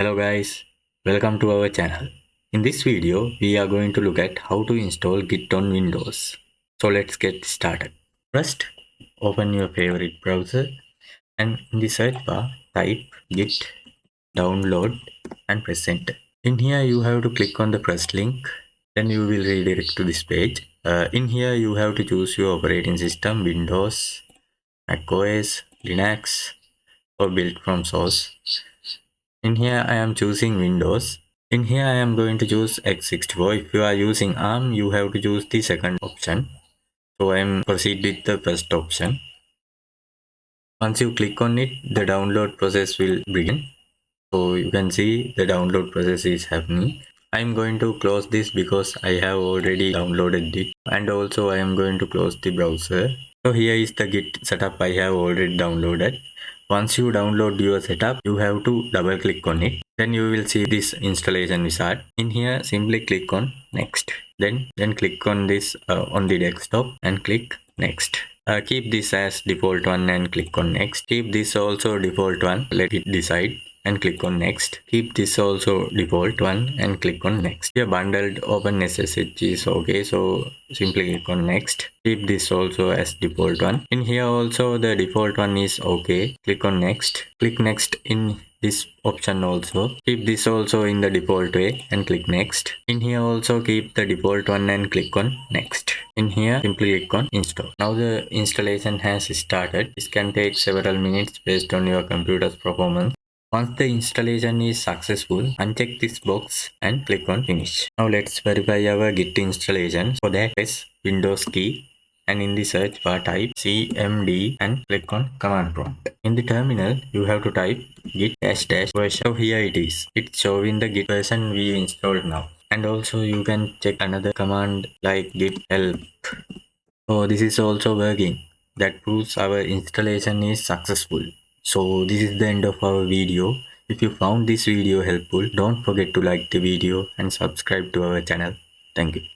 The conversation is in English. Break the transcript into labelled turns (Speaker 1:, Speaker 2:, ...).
Speaker 1: Hello guys, welcome to our channel. In this video, we are going to look at how to install Git on Windows. So let's get started. First, open your favorite browser and in the search bar, type Git download and press enter. In here, you have to click on the first link, then you will redirect to this page. In here, you have to choose your operating system, Windows, Mac OS, Linux, or built from source. In here I am choosing Windows. In here I am going to choose x64. If you are using ARM, you have to choose the second option. So I am proceed with the first option. Once you click on it, the download process will begin. So you can see the download process is happening. I am going to close this because I have already downloaded it, and also I am going to close the browser. So here is the Git setup I have already downloaded. Once you download your setup, you have to double click on it. Then you will see this installation wizard. In here, simply click on next. Then click on this on the desktop and click next. Keep this as default one and click on next. Keep this also default one. Let it decide and click on next. Keep this also default one and click on next. Here bundled open SSH is okay, so simply click on next. Keep this also as default one. In here also the default one is okay. Click on next. Click next in this option also. Keep this also in the default way and click next. In here also keep the default one and click on next. In here simply click on install. Now the installation has started. This can take several minutes based on your computer's performance. Once the installation is successful, uncheck this box and click on finish. Now let's verify our Git installation. For that, press Windows key and in the search bar type cmd and click on command prompt. In the terminal, you have to type git dash dash version. So here it is. It's showing the Git version we installed now. And also you can check another command like git help. So this is also working. That proves our installation is successful. So this is the end of our video. If you found this video helpful, don't forget to like the video and subscribe to our channel. Thank you.